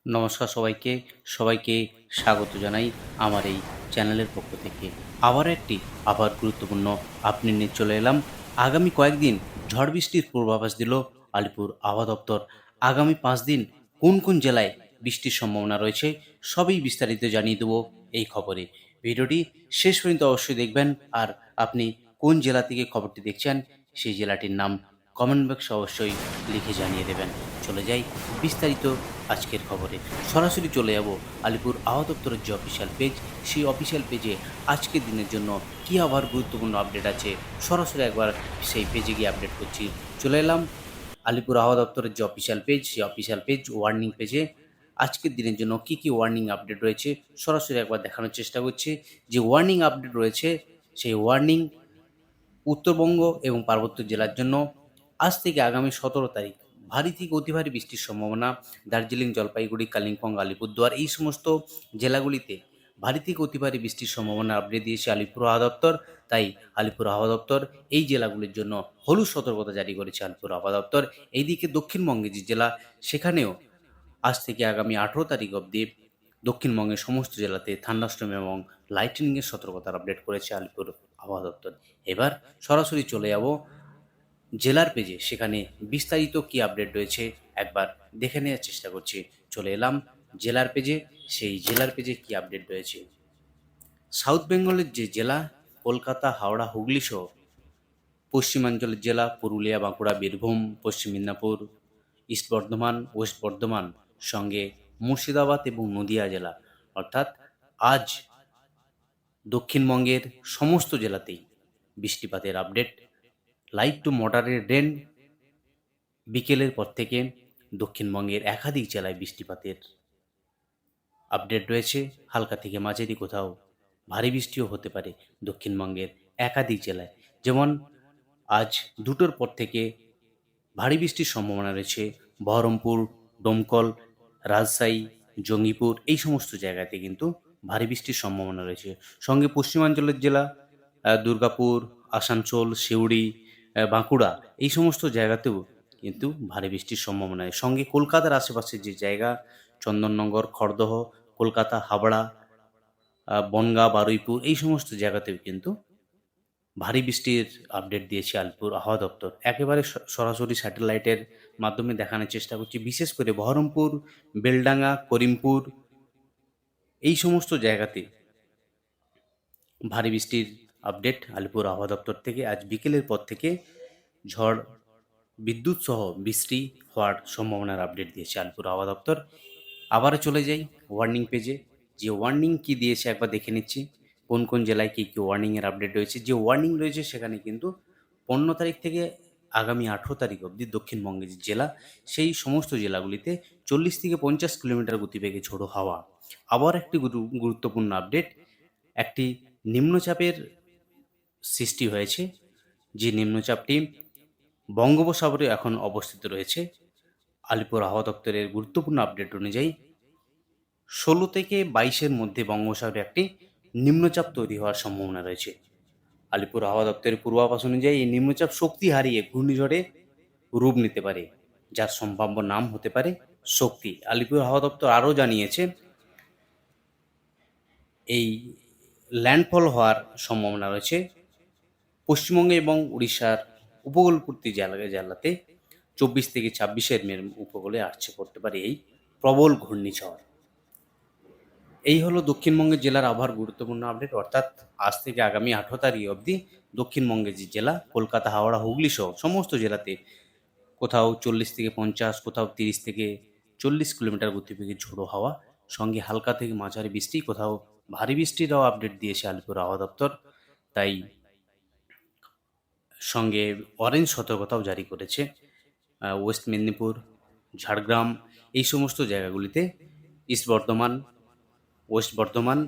নমস্কার সবাইকে, সবাইকে স্বাগত জানাই আমার এই চ্যানেলের পক্ষ থেকে। আবার গুরুত্বপূর্ণ আপডেট নিয়ে চলে এলাম। আগামী কয়েকদিন ঝড় বৃষ্টির পূর্বাভাস দিল আলিপুর আবহাওয়া দপ্তর। আগামী ৫ দিন কোন কোন জেলায় বৃষ্টির সম্ভাবনা রয়েছে সবই বিস্তারিত জানিয়ে দেবো এই খবরে। ভিডিওটি শেষ পর্যন্ত অবশ্যই দেখবেন। আর আপনি কোন জেলা থেকে খবরটি দেখছেন সেই জেলাটির নাম কমেন্ট বক্সে অবশ্যই লিখে জানিয়ে দেবেন। চলে যাই বিস্তারিত আজকের খবরে। সরাসরি চলে যাব আলিপুর আবহাওয়া দপ্তরের যে অফিসিয়াল পেজ, সেই অফিসিয়াল পেজে আজকের দিনের জন্য কী আবার গুরুত্বপূর্ণ আপডেট আছে সরাসরি একবার সেই পেজে গিয়ে আপডেট করছি। চলে এলাম আলিপুর আবহাওয়া দপ্তরের যে অফিসিয়াল পেজ, সেই অফিসিয়াল পেজ ওয়ার্নিং পেজে আজকের দিনের জন্য কী কী ওয়ার্নিং আপডেট রয়েছে সরাসরি একবার দেখানোর চেষ্টা করছি। যে ওয়ার্নিং আপডেট রয়েছে সেই ওয়ার্নিং উত্তরবঙ্গ এবং পার্বত্য জেলার জন্য আজ থেকে আগামী ১৭ তারিখ ভারী থেকে অতি ভারী বৃষ্টির সম্ভাবনা। দার্জিলিং, জলপাইগুড়ি, কালিম্পং, আলিপুরদুয়ার এই সমস্ত জেলাগুলিতে ভারী থেকে অতি ভারী বৃষ্টির সম্ভাবনা আপডেট দিয়েছে আলিপুর আবহাওয়া দপ্তর। তাই আলিপুর আবহাওয়া দপ্তর এই জেলাগুলির জন্য হলুদ সতর্কতা জারি করেছে আলিপুর আবহাওয়া দপ্তর। এইদিকে দক্ষিণবঙ্গে যে জেলা, সেখানেও আজ থেকে আগামী ১৮ তারিখ অবধি দক্ষিণবঙ্গের সমস্ত জেলাতে থান্ডারস্টর্ম এবং লাইটনিংয়ের সতর্কতার আপডেট করেছে আলিপুর আবহাওয়া দপ্তর। এবার সরাসরি চলে যাব জেলার পেজে, সেখানে বিস্তারিত কী আপডেট রয়েছে একবার দেখে নেওয়ার চেষ্টা করছি। চলে এলাম জেলার পেজে, সেই জেলার পেজে কী আপডেট রয়েছে। সাউথ বেঙ্গলের যে জেলা কলকাতা, হাওড়া, হুগলি সহ পশ্চিমাঞ্চলের জেলা পুরুলিয়া, বাঁকুড়া, বীরভূম, পশ্চিম মেদিনীপুর, ইস্ট বর্ধমান, ওয়েস্ট বর্ধমান, সঙ্গে মুর্শিদাবাদ এবং নদিয়া জেলা, অর্থাৎ আজ দক্ষিণবঙ্গের সমস্ত জেলাতেই বৃষ্টিপাতের update. Light to moderate rain বিকেলের পর থেকে দক্ষিণবঙ্গের একাধিক জেলায় বৃষ্টিপাতের আপডেট রয়েছে। হালকা থেকে মাঝারি, কোথাও ভারী বৃষ্টিও হতে পারে দক্ষিণবঙ্গের একাধিক জেলায়। যেমন আজ ২টোর পর থেকে ভারী বৃষ্টির সম্ভাবনা রয়েছে বহরমপুর, ডোমকল, রাজশাহী, জঙ্গিপুর এই সমস্ত জায়গাতে কিন্তু ভারী বৃষ্টির সম্ভাবনা রয়েছে। সঙ্গে পশ্চিমাঞ্চলের জেলা দুর্গাপুর, আসানসোল, সিউড়ি, বাঁকুড়া এই সমস্ত জায়গাতেও কিন্তু ভারী বৃষ্টির সম্ভাবনা। সঙ্গে কলকাতার আশেপাশের যে জায়গা চন্দননগর, খড়দহ, কলকাতা, হাবড়া, বনগাঁ, বারুইপুর এই সমস্ত জায়গাতেও কিন্তু ভারী বৃষ্টির আপডেট দিয়েছে আলিপুর আবহাওয়া দপ্তর। একেবারে সরাসরি স্যাটেলাইটের মাধ্যমে দেখানোর চেষ্টা করছি। বিশেষ করে বহরমপুর, বেলডাঙ্গা, করিমপুর এই সমস্ত জায়গাতে ভারী বৃষ্টির আপডেট আলিপুর আবহাওয়া দপ্তর থেকে। আজ বিকেলের পর থেকে ঝড়, বিদ্যুৎ সহ বৃষ্টি হওয়ার সম্ভাবনার আপডেট দিয়েছে আলিপুর আবহাওয়া দপ্তর। আবারও চলে যাই ওয়ার্নিং পেজে, যে ওয়ার্নিং কী দিয়েছে একবার দেখে নিচ্ছি। কোন কোন জেলায় কী কী ওয়ার্নিংয়ের আপডেট রয়েছে। যে ওয়ার্নিং রয়েছে সেখানে কিন্তু ১৫ তারিখ থেকে আগামী ১৮ তারিখ অবধি দক্ষিণবঙ্গের যে জেলা, সেই সমস্ত জেলাগুলিতে ৪০ থেকে ৫০ কিলোমিটার গতিবেগে ঝোড়ো হাওয়া। আবার একটি গুরুত্বপূর্ণ আপডেট, একটি নিম্নচাপের সৃষ্টি হয়েছে। যে নিম্নচাপটি বঙ্গোপসাগরে এখন অবস্থিত রয়েছে। আলিপুর আবহাওয়া দপ্তরের গুরুত্বপূর্ণ আপডেট অনুযায়ী ১৬ থেকে ২২-এর মধ্যে বঙ্গোপসাগরে একটি নিম্নচাপ তৈরি হওয়ার সম্ভাবনা রয়েছে। আলিপুর আবহাওয়া দপ্তরের পূর্বাভাস অনুযায়ী এই নিম্নচাপ শক্তি হারিয়ে ঘূর্ণিঝড়ে রূপ নিতে পারে, যার সম্ভাব্য নাম হতে পারে শক্তি। আলিপুর আবহাওয়া দপ্তর আরও জানিয়েছে এই ল্যান্ডফল হওয়ার সম্ভাবনা রয়েছে পশ্চিমবঙ্গে এবং উড়িষ্যার উপকূলবর্তী জেলাতে ২৪ থেকে ২৬-এর উপকূলে আসছে পড়তে পারে এই প্রবল ঘূর্ণিঝড়। এই হলো দক্ষিণবঙ্গের জেলার আবহাওয়ার গুরুত্বপূর্ণ আপডেট। অর্থাৎ আজ থেকে আগামী ১৮ তারিখ অবধি দক্ষিণবঙ্গের যে জেলা কলকাতা, হাওড়া, হুগলি সহ সমস্ত জেলাতে কোথাও ৪০ থেকে ৫০, কোথাও ৩০ থেকে ৪০ কিলোমিটার গতিবেগে ঝোড়ো হাওয়া, সঙ্গে হালকা থেকে মাঝারি বৃষ্টি, কোথাও ভারী বৃষ্টিরও আপডেট দিয়েছে আলিপুর আবহাওয়া দপ্তর। তাই সঙ্গে অরেঞ্জ সতর্কতাও জারি করেছে ওয়েস্ট মেদিনীপুর, ঝাড়গ্রাম এই সমস্ত জায়গাগুলিতে। ইস্ট বর্ধমান, ওয়েস্ট বর্ধমান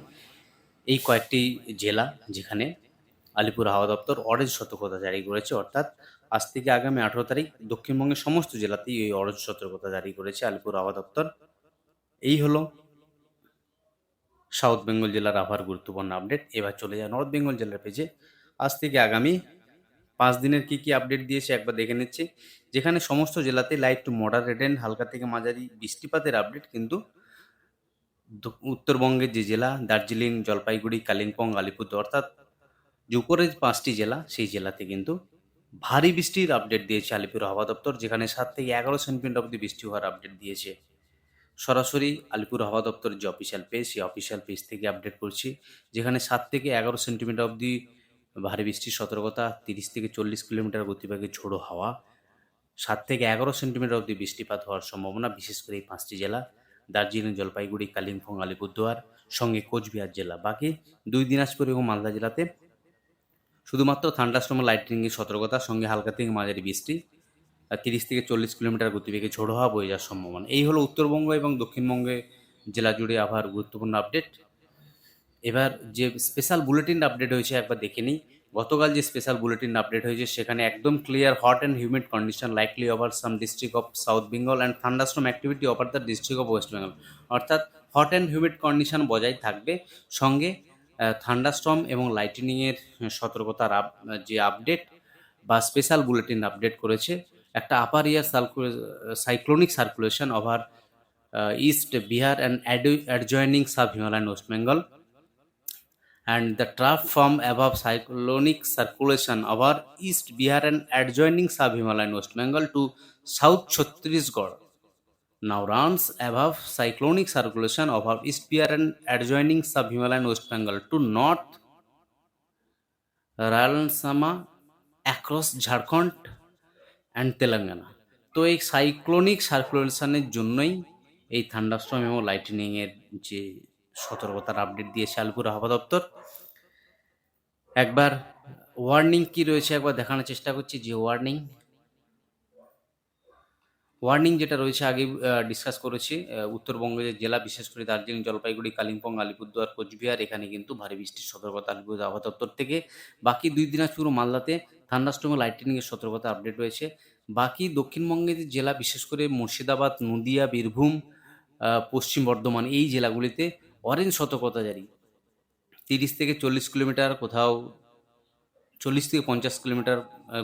এই কয়েকটি জেলা যেখানে আলিপুর আবহাওয়া দপ্তর অরেঞ্জ সতর্কতা জারি করেছে। অর্থাৎ আজ থেকে আগামী ১৮ তারিখ দক্ষিণবঙ্গের সমস্ত জেলাতেই এই অরেঞ্জ সতর্কতা জারি করেছে আলিপুর আবহাওয়া দপ্তর। এই হলো সাউথ বেঙ্গল জেলার আবহাওয়ার গুরুত্বপূর্ণ আপডেট। এবার চলে যায় নর্থ বেঙ্গল জেলার পেজে। আজ থেকে আগামী ৫ দিনের কী কী আপডেট দিয়েছে একবার দেখে নিচ্ছি। যেখানে সমস্ত জেলাতে লাইট টু মডারেট রেন, হালকা থেকে মাঝারি বৃষ্টিপাতের আপডেট কিন্তু উত্তরবঙ্গের যে জেলা দার্জিলিং, জলপাইগুড়ি, কালিম্পং, আলিপুরদুয়ার অর্থাৎ যে উপরের ৫টি জেলা, সেই জেলাতে কিন্তু ভারী বৃষ্টির আপডেট দিয়েছে আলিপুর হাওয়া দপ্তর, যেখানে ৭ থেকে ১১ সেন্টিমিটার অবধি বৃষ্টি হওয়ার আপডেট দিয়েছে। সরাসরি আলিপুর হাওয়া দপ্তরের যে অফিসিয়াল পেজ, সেই অফিসিয়াল পেজ থেকে আপডেট করছি, যেখানে ৭ থেকে ১১ সেন্টিমিটার অবধি ভারী বৃষ্টির সতর্কতা, ৩০ থেকে ৪০ কিলোমিটার গতিবেগে ঝোড়ো হাওয়া, ৭ থেকে ১১ সেন্টিমিটার অবধি বৃষ্টিপাত হওয়ার সম্ভাবনা, বিশেষ করে এই ৫টি জেলা দার্জিলিং, জলপাইগুড়ি, কালিম্পং, আলিপুরদুয়ার, সঙ্গে কোচবিহার জেলা। বাকি ২ দিনাজপুর এবং মালদা জেলাতে শুধুমাত্র থান্ডারস্টর্ম ও লাইটনিংয়ের সতর্কতা, সঙ্গে হালকা থেকে মাঝারি বৃষ্টি, আর ৩০ থেকে ৪০ কিলোমিটার গতিবেগে ঝোড়ো হাওয়া বয়ে যাওয়ার সম্ভাবনা। এই হলো উত্তরবঙ্গ এবং দক্ষিণবঙ্গে জেলা জুড়ে আবহাওয়ার গুরুত্বপূর্ণ আপডেট। এবার যে স্পেশাল বুলেটিন আপডেট হয়েছে একবার দেখে নিই। গতকাল যে স্পেশাল বুলেটিন আপডেট হয়েছে সেখানে একদম clear, hot and humid condition likely over some district of south Bengal and thunderstorm activity over the district of West Bengal. অর্থাৎ হট অ্যান্ড হিউমিড কন্ডিশন বজায় থাকবে, সঙ্গে থান্ডারস্টর্ম এবং লাইটনিংয়ের সতর্কতার যে আপডেট বা স্পেশাল বুলেটিন আপডেট করেছে। একটা upper air cyclonic circulation over east Bihar and adjoining sub Himalayan West Bengal, and the trough from above cyclonic circulation over East Bihar and adjoining sub-Himalayan West Bengal to South Chhattisgarh now runs above cyclonic circulation over East Bihar and adjoining sub-Himalayan West Bengal to North Rayalaseema across Jharkhand and Telangana। তো এই cyclonic সার্কুলেশনের জন্যই এই thunderstorm এবং লাইটনিংয়ের যে সতর্কতার update দিয়েছে আলিপুর আবহাওয়া দপ্তর। একবার ওয়ার্নিং কি রয়েছে একবার দেখানোর চেষ্টা করছি। যে ওয়ার্নিং যেটা রয়েছে আগে ডিসকাস করেছি, উত্তরবঙ্গের যে জেলা বিশেষ করে দার্জিলিং, জলপাইগুড়ি, কালিম্পং, আলিপুরদুয়ার, কোচবিহার, এখানে কিন্তু ভারী বৃষ্টির সতর্কতা আলিপুর আবহাওয়া দপ্তর থেকে। বাকি ২ দিনাজপুর ও মালদাতে থান্ডারস্টর্ম ও লাইটনিংয়ের সতর্কতা আপডেট রয়েছে। বাকি দক্ষিণবঙ্গের যে জেলা বিশেষ করে মুর্শিদাবাদ, নদিয়া, বীরভূম, পশ্চিম বর্ধমান, এই জেলাগুলিতে অরেঞ্জ সতর্কতা জারি। ৩০ থেকে ৪০ কিলোমিটার, কোথাও ৪০ থেকে ৫০ কিলোমিটার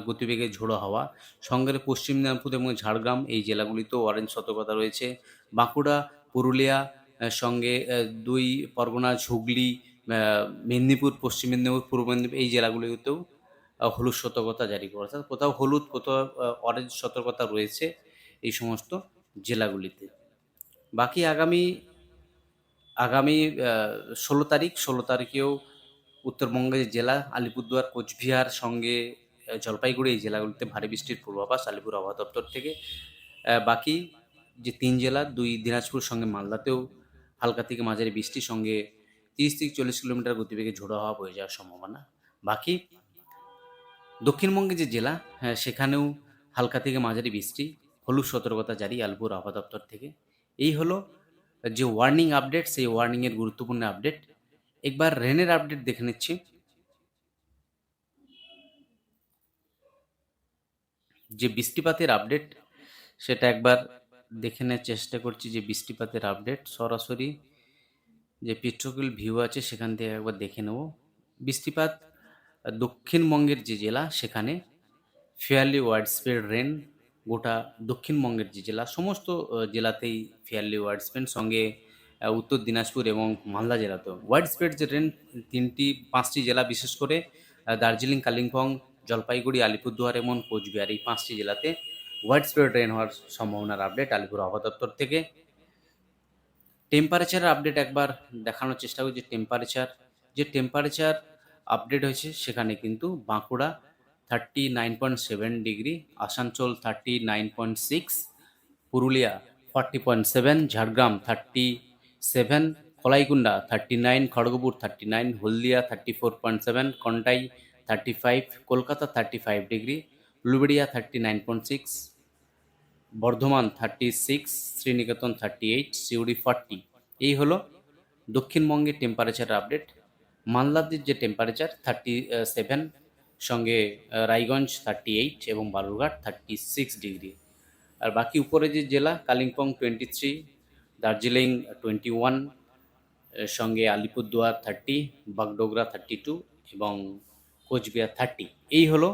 গতিবেগে ঝোড়ো হাওয়া, সঙ্গে পশ্চিম মেদিনীপুর এবং ঝাড়গ্রাম, এই জেলাগুলিতেও অরেঞ্জ সতর্কতা রয়েছে। বাঁকুড়া, পুরুলিয়া, সঙ্গে ২ পরগনা, হুগলি, মেদিনীপুর, পশ্চিম মেদিনীপুর, পূর্ব মেদিনীপুর, এই জেলাগুলিতেও হলুদ সতর্কতা জারি করা, অর্থাৎ কোথাও হলুদ, কোথাও অরেঞ্জ সতর্কতা রয়েছে এই সমস্ত জেলাগুলিতে। বাকি আগামী ১৬ তারিখেও উত্তরবঙ্গের জেলা আলিপুরদুয়ার, কোচবিহার, সঙ্গে জলপাইগুড়ি, এই জেলাগুলিতে ভারী বৃষ্টির পূর্বাভাস আলিপুর আবহাওয়া দপ্তর থেকে। বাকি যে ৩ জেলা, ২ দিনাজপুর সঙ্গে মালদাতেও হালকা থেকে মাঝারি বৃষ্টির সঙ্গে ৩০ থেকে ৪০ কিলোমিটার গতিবেগে ঝোড়ো হাওয়া বয়ে যাওয়ার সম্ভাবনা। বাকি দক্ষিণবঙ্গের যে জেলা, সেখানেও হালকা থেকে মাঝারি বৃষ্টি, হলুদ সতর্কতা জারি আলিপুর আবহাওয়া দপ্তর থেকে। এই হলো যে ওয়ার্নিং আপডেট, সেই ওয়ার্নিংয়ের গুরুত্বপূর্ণ আপডেট। একবার রেনের আপডেট দেখে নিচ্ছি। যে বৃষ্টিপাতের আপডেট সেটা একবার দেখে নেওয়ার চেষ্টা করছি। যে বৃষ্টিপাতের আপডেট সরাসরি যে পেট্রোকিল ভিউ আছে সেখান থেকে একবার দেখে নেব। বৃষ্টিপাত দক্ষিণবঙ্গের যে জেলা সেখানে ফেয়ারলি ওয়াইড স্প্রেড রেন, গোটা দক্ষিণবঙ্গের যে জেলা সমস্ত জেলাতেই ফেয়ারলি ওয়াইড স্প্রেড, সঙ্গে উত্তর দিনাজপুর এবং মালদা জেলাতেও ওয়াইড স্প্রেড যে রেন। ৫টি জেলা বিশেষ করে দার্জিলিং, কালিম্পং, জলপাইগুড়ি, আলিপুরদুয়ার এবং কোচবিহার, এই 5টি জেলাতে ওয়াইড স্প্রেড রেন হওয়ার সম্ভাবনার আপডেট আলিপুর আবহাওয়া দপ্তর থেকে। টেম্পারেচারের আপডেট একবার দেখানোর চেষ্টা করছি। যে টেম্পারেচার আপডেট হয়েছে সেখানে কিন্তু বাঁকুড়া 39.7 ডিগ্রি, আসানসোল 39.6, পুরুলিয়া 40.7, ঝাড়গ্রাম 37, কলাইকুণ্ডা 39, খড়গপুর 39, হলদিয়া 34.7, কন্টাই 35, কলকাতা 35 ডিগ্রি, উলুবেড়িয়া 39.6, বর্ধমান 36, শ্রীনিকেতন 38, সিউড়ি 40। এই হলো দক্ষিণবঙ্গের টেম্পারেচার আপডেট। মালদাদের যে টেম্পারেচার 37, সঙ্গে রায়গঞ্জ 38 এবং বালুরঘাট 36 ডিগ্রি। আর বাকি উপরে যে জেলা কালিম্পং 23, দার্জিলিং 21, সঙ্গে আলিপুরদুয়ার 30, বাগডোগরা 32 এবং কোচবিহার 30। এই হলো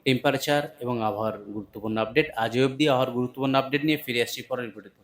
টেম্পারেচার এবং আবহাওয়ার গুরুত্বপূর্ণ আপডেট। আজ অবধি আবহাওয়ার গুরুত্বপূর্ণ আপডেট নিয়ে ফিরে আসছি পরের ভিডিওতে।